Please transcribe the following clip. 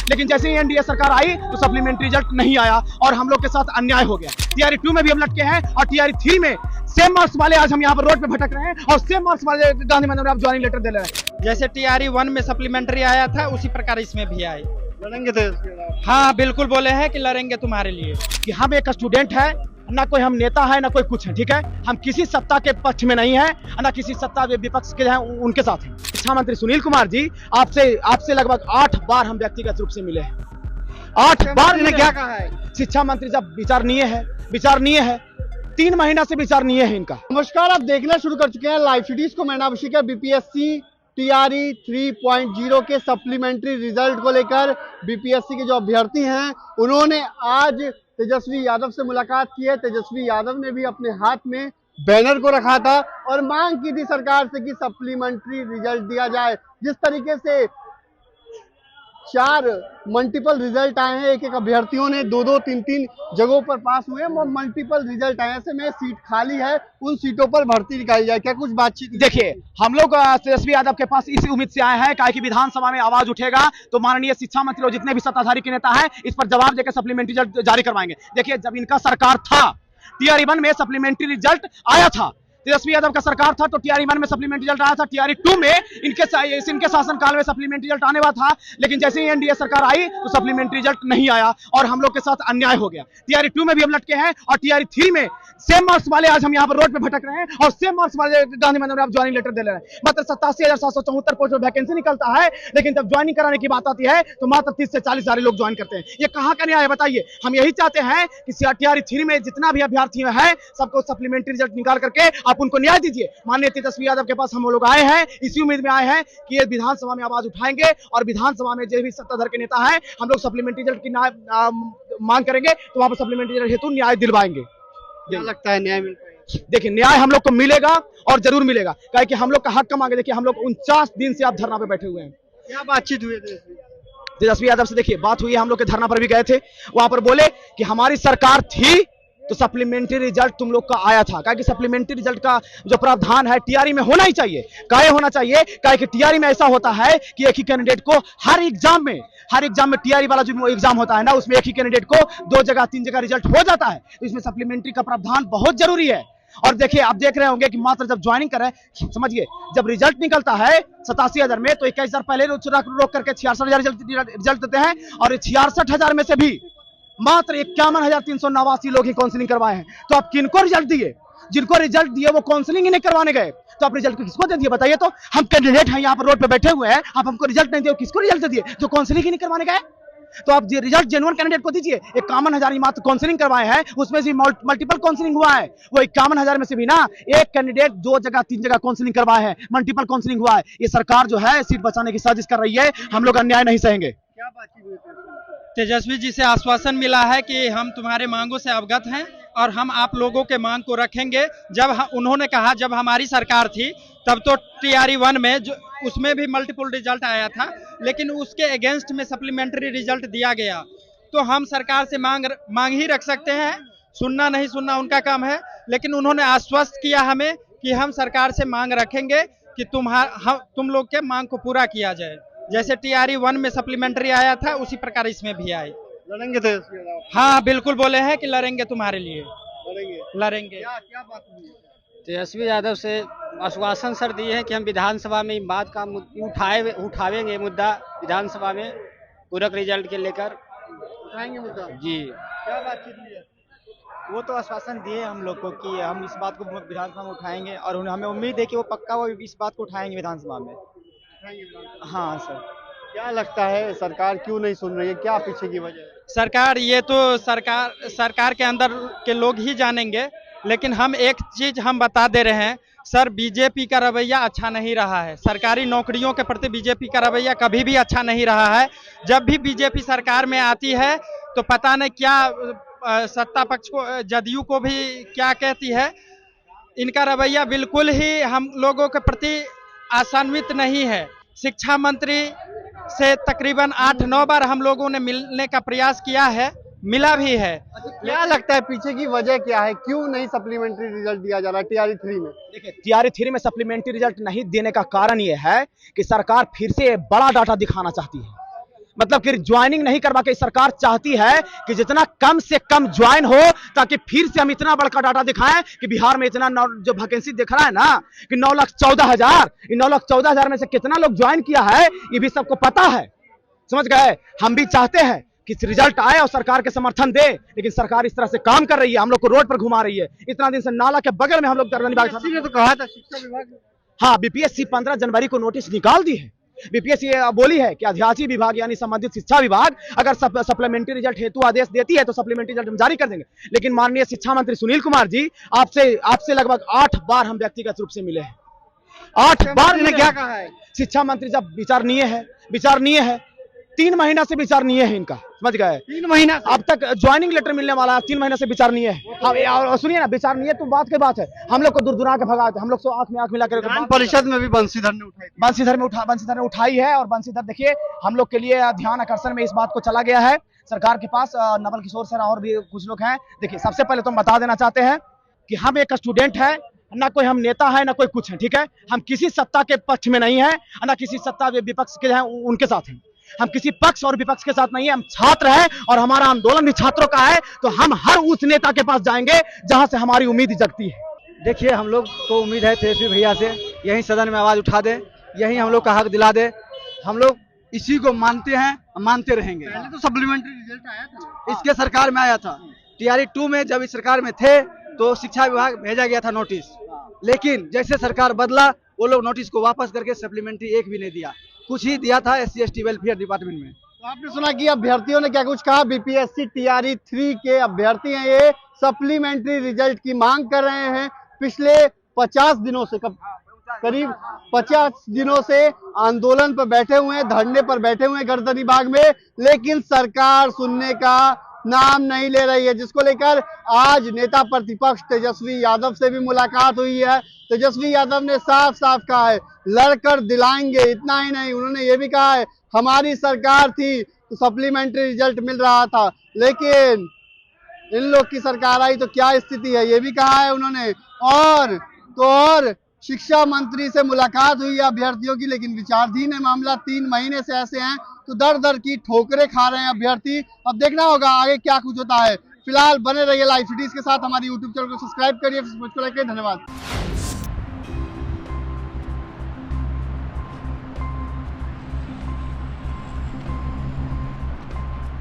लेकिन जैसे ही एनडीए सरकार आई तो सप्लीमेंट्री रिजल्ट नहीं आया और हम लोग के साथ अन्याय हो गया। टीआरई 2 में भी हम लटके हैं और टीआरई 3 में सेम मार्क्स वाले आज हम यहाँ पर रोड पे भटक रहे हैं और सेम मार्क्स वाले गांधी मैदान में आप ज्वाइनिंग लेटर दे रहे हैं। जैसे टीआरई 1 में सप्लीमेंट्री आया था उसी प्रकार इसमें भी आए। लड़ेंगे तो हाँ बिल्कुल बोले हैं कि लड़ेंगे तुम्हारे लिए। कि हम एक स्टूडेंट है, ना कोई हम नेता है ना कोई कुछ है, ठीक है। हम किसी सत्ता के पक्ष में नहीं है ना किसी सत्ता विपक्ष के हैं उनके साथ हैं। शिक्षा मंत्री सुनील कुमार जी आपसे लगभग 8 बार हम व्यक्तिगत रूप से मिले हैं। 8 बार ने क्या कहा है? शिक्षा मंत्री जब विचारणीय है 3 महीना से विचारणीय है इनका। नमस्कार, आप देखना शुरू कर चुके हैं लाइव सिटीज को। मैं नाम अभिषेक। बीपीएससी टीआरई 3.0 के सप्लीमेंट्री रिजल्ट को लेकर बीपीएससी के जो अभ्यर्थी हैं उन्होंने आज तेजस्वी यादव से मुलाकात की है। तेजस्वी यादव ने भी अपने हाथ में बैनर को रखा था और मांग की थी सरकार से कि सप्लीमेंट्री रिजल्ट दिया जाए। जिस तरीके से 4 मल्टीपल रिजल्ट आए हैं, एक अभ्यर्थियों ने 2-2, 3-3 जगहों पर पास हुए हैं, मल्टीपल रिजल्ट आए हैं। ऐसे में सीट खाली है, उन सीटों पर भर्ती निकाली जाए। क्या कुछ बातचीत? देखिए, हम लोग तेजस्वी यादव के पास इसी उम्मीद से आए हैं कि विधानसभा में आवाज उठेगा तो माननीय शिक्षा मंत्री और जितने भी सत्ताधारी के नेता हैं इस पर जवाब देकर सप्लीमेंट्री रिजल्ट जारी करवाएंगे। देखिए, जब इनका सरकार था टीआरई 1 में सप्लीमेंट्री रिजल्ट आया था, तेजस्वी यादव का सरकार था तो टीआरई 1 में सप्लीमेंट्री रिजल्ट आया था। टीआरई 2 में इनके शासनकाल में सप्लीमेंट्री रिजल्ट आने वाला था, लेकिन जैसे ही एनडीए सरकार आई तो सप्लीमेंट्री रिजल्ट नहीं आया और हम लोग के साथ अन्याय हो गया। टीआरई 2 में भी हम लटके हैं और टीआरई 3 में सेम मार्क्स वाले आज हम यहाँ पर रोड पे भटक रहे हैं और सेम मार्क्स वाले गांधी मैदान में आप ज्वाइनिंग लेटर दे रहे हैं। मात्र 87,774 पोस्ट पर वैकेंसी निकलता है, लेकिन जब ज्वाइनिंग कराने की बात आती है तो मात्र 30 से 40 हजार लोग ज्वाइन करते हैं। ये कहाँ का न्याय है बताइए? हम यही चाहते हैं कि टीआरई 3 में जितना भी अभ्यर्थी है सबको सप्लीमेंट्री रिजल्ट निकाल करके आप उनको न्याय दीजिए। माननीय तेजस्वी यादव के पास हम लोग आए हैं, इसी उम्मीद में आए हैं कि ये विधानसभा में आवाज उठाएंगे और विधानसभा में जो भी सत्ताधार के नेता हैं हम लोग सप्लीमेंट्री रिजल्ट की मांग करेंगे तो वहां पर सप्लीमेंट्री रिजल्ट हेतु न्याय दिलवाएंगे। क्या लगता है न्याय मिल पाएगा? देखिए, न्याय हम लोग को मिलेगा और जरूर मिलेगा, क्योंकि हम लोग का हक मांगे। देखिए, हम लोग 49 दिन से आप धरना पे बैठे हुए हैं। क्या बातचीत हुई थी तेजस्वी यादव से? देखिए, बात हुई है, हम लोग के धरना पर भी गए थे, वहां पर बोले कि हमारी सरकार थी तो सप्लीमेंट्री रिजल्ट तुम लोग का आया था। कहा कि सप्लीमेंट्री रिजल्ट का जो प्रावधान है टीआरई में होना ही चाहिए। काहे होना चाहिए? कहा कि टीआरई में ऐसा होता है कि एक ही कैंडिडेट को हर एग्जाम में टीआरई वाला जो एग्जाम होता है ना उसमें एक ही कैंडिडेट को 2 जगह 3 जगह रिजल्ट हो जाता है, तो इसमें सप्लीमेंट्री का प्रावधान बहुत जरूरी है। और देखिए, आप देख रहे होंगे कि मात्र जब ज्वाइनिंग करें, समझिए, जब रिजल्ट निकलता है 87,000 में तो 21,000 पहले रोक करके 66,000 रिजल्ट देते हैं और 66,000 में से भी मात्र 51,389 लोग ही काउंसलिंग करवाए हैं। तो आप किनको रिजल्ट दिए? जिनको रिजल्ट दिए वो काउंसलिंग ही नहीं करवाने गए, तो आप रिजल्ट किसको दे दिए बताइए? तो हम कैंडिडेट हैं यहाँ पर रोड पे बैठे हुए हैं, आप हमको रिजल्ट नहीं दिए, किसको रिजल्ट दे दिए? जो काउंसलिंग ही नहीं करवाने गए। तो आप रिजल्ट जेन्युइन कैंडिडेट को दीजिए। 51,000 मात्र काउंसलिंग करवाए हैं, उसमें से मल्टीपल काउंसलिंग हुआ है। वो 51,000 में से भी ना एक कैंडिडेट 2 जगह 3 जगह काउंसलिंग करवाए हैं, मल्टीपल काउंसलिंग हुआ है। ये सरकार जो है सीट बचाने की साजिश कर रही है, हम लोग अन्याय नहीं सहेंगे। क्या बातचीत हुई थी? तेजस्वी जी से आश्वासन मिला है कि हम तुम्हारे मांगों से अवगत हैं और हम आप लोगों के मांग को रखेंगे। उन्होंने कहा जब हमारी सरकार थी तब तो टीआरई 1 में उसमें भी मल्टीपल रिजल्ट आया था, लेकिन उसके अगेंस्ट में सप्लीमेंट्री रिजल्ट दिया गया। तो हम सरकार से मांग ही रख सकते हैं, सुनना नहीं सुनना उनका काम है, लेकिन उन्होंने आश्वस्त किया हमें कि हम सरकार से मांग रखेंगे कि तुम लोग के मांग को पूरा किया जाए। जैसे टीआरई 1 में सप्लीमेंट्री आया था उसी प्रकार इसमें भी आए। लड़ेंगे तो हाँ बिल्कुल बोले हैं कि लड़ेंगे तुम्हारे लिए। लड़ेंगे। क्या बात हुई? तेजस्वी यादव से आश्वासन सर दिए हैं कि हम विधानसभा में बात का उठावेंगे मुद्दा विधानसभा में पूरक रिजल्ट के लेकर उठाएंगे मुद्दा जी। क्या बातचीत हुई है? वो तो आश्वासन दिए हम लोग को कि हम इस बात को विधानसभा में उठाएंगे और हमें उम्मीद है कि वो पक्का वो इस बात को उठाएंगे विधानसभा में। हाँ सर। क्या लगता है सरकार क्यों नहीं सुन रही है? क्या पीछे की वजह है? सरकार ये तो सरकार के अंदर के लोग ही जानेंगे, लेकिन हम एक चीज हम बता दे रहे हैं सर, बीजेपी का रवैया अच्छा नहीं रहा है। सरकारी नौकरियों के प्रति बीजेपी का रवैया कभी भी अच्छा नहीं रहा है। जब भी बीजेपी सरकार में आती है तो पता नहीं क्या सत्ता पक्ष को, जदयू को भी क्या कहती है। इनका रवैया बिल्कुल ही हम लोगों के प्रति आशान्वित नहीं है। शिक्षा मंत्री से तकरीबन 8-9 बार हम लोगों ने मिलने का प्रयास किया है, मिला भी है। क्या लगता है पीछे की वजह क्या है? क्यों नहीं सप्लीमेंट्री रिजल्ट दिया जा रहा है टीआरई 3 में? देखिए, टीआरई 3 में सप्लीमेंट्री रिजल्ट नहीं देने का कारण यह है कि सरकार फिर से बड़ा डाटा दिखाना चाहती है। मतलब कि ज्वाइनिंग नहीं करवा के सरकार चाहती है कि जितना कम से कम ज्वाइन हो, ताकि फिर से हम इतना बड़का डाटा दिखाएं कि बिहार में इतना जो वैकेंसी दिख रहा है ना कि 9,14,000, इन 9,14,000 में से कितना लोग ज्वाइन किया है ये भी सबको पता है। समझ गए? हम भी चाहते हैं कि रिजल्ट आए और सरकार के समर्थन दे, लेकिन सरकार इस तरह से काम कर रही है, हम लोग को रोड पर घुमा रही है। इतना दिन से नाला के बगल में हम लोग ने तो कहा था शिक्षा विभाग ने। हाँ, बीपीएससी 15 जनवरी को नोटिस निकाल दी है। बीपीएससी बोली है कि अध्यासी विभाग यानी संबंधित शिक्षा विभाग अगर सप्लीमेंट्री रिजल्ट हेतु आदेश देती है तो सप्लीमेंट्री रिजल्ट हम जारी कर देंगे। लेकिन माननीय शिक्षा मंत्री सुनील कुमार जी, आपसे लगभग 8 बार हम व्यक्तिगत रूप से मिले हैं। 8 बार ने क्या कहा है? शिक्षा मंत्री जब विचारणीय है 3 महीना से विचारणीय है इनका। समझ गए? 3 महीना अब तक ज्वाइनिंग लेटर मिलने वाला है, 3 महीने से विचारणीय है। और सुनिए ना, विचारणीय तो बात की बात है, हम लोग को दूर के भगा थे, हम लोग आंख में आंख मिला कर परिषद में भी बंशीधर ने उठाई, बंशीधर ने उठाई है। और बंशीधर देखिए हम लोग के लिए ध्यान आकर्षण में इस बात को चला गया है सरकार के पास। नवल किशोर सर और भी कुछ लोग हैं। देखिए सबसे पहले तो हम बता देना चाहते हैं कि हम एक स्टूडेंट है, ना कोई हम नेता है ना कोई कुछ है, ठीक है? हम किसी सत्ता के पक्ष में नहीं है, ना किसी सत्ता विपक्ष के हैं उनके साथ हैं। हम किसी पक्ष और विपक्ष के साथ नहीं है, हम छात्र हैं और हमारा आंदोलन भी छात्रों का है। तो हम हर उस नेता के पास जाएंगे जहां से हमारी उम्मीद जगती है। देखिए हम लोग को उम्मीद है तेजस्वी भैया से, यही सदन में आवाज उठा दे, यही हम लोग का हक दिला दे। हम लोग इसी को मानते हैं, मानते रहेंगे। पहले तो सप्लीमेंट्री रिजल्ट आया था, इसके सरकार में आया था, टीआरई 2 में जब इस सरकार में थे तो शिक्षा विभाग भेजा गया था नोटिस, लेकिन जैसे सरकार बदला वो लोग नोटिस को वापस करके सप्लीमेंट्री 1 भी नहीं दिया, कुछ ही दिया था SC/ST वेलफेयर डिपार्टमेंट में। तो आपने सुना कि अभ्यर्थियों ने क्या कुछ कहा। बीपीएससी टीआरई 3 के अभ्यर्थी हैं, ये सप्लीमेंट्री रिजल्ट की मांग कर रहे हैं। पिछले 50 दिनों से करीब 50 दिनों से आंदोलन पर बैठे हुए हैं, धरने पर बैठे हुए हैं गर्दनी बाग में, लेकिन सरकार सुनने का नाम नहीं ले रही है, जिसको लेकर आज नेता प्रतिपक्ष तेजस्वी यादव से भी मुलाकात हुई है। तेजस्वी यादव ने साफ साफ कहा है लड़कर दिलाएंगे। इतना ही नहीं, उन्होंने ये भी कहा है हमारी सरकार थी तो सप्लीमेंट्री रिजल्ट मिल रहा था, लेकिन इन लोग की सरकार आई तो क्या स्थिति है, ये भी कहा है उन्होंने। और शिक्षा मंत्री से मुलाकात हुई है अभ्यर्थियों की, लेकिन विचाराधीन है मामला। 3 महीने से ऐसे हैं तो दर की ठोकरें खा रहे हैं अभ्यर्थी। अब देखना होगा आगे क्या कुछ होता है। फिलहाल बने रहिए लाइव सिटीज के साथ, हमारी यूट्यूब चैनल को सब्सक्राइब करिए, धन्यवाद।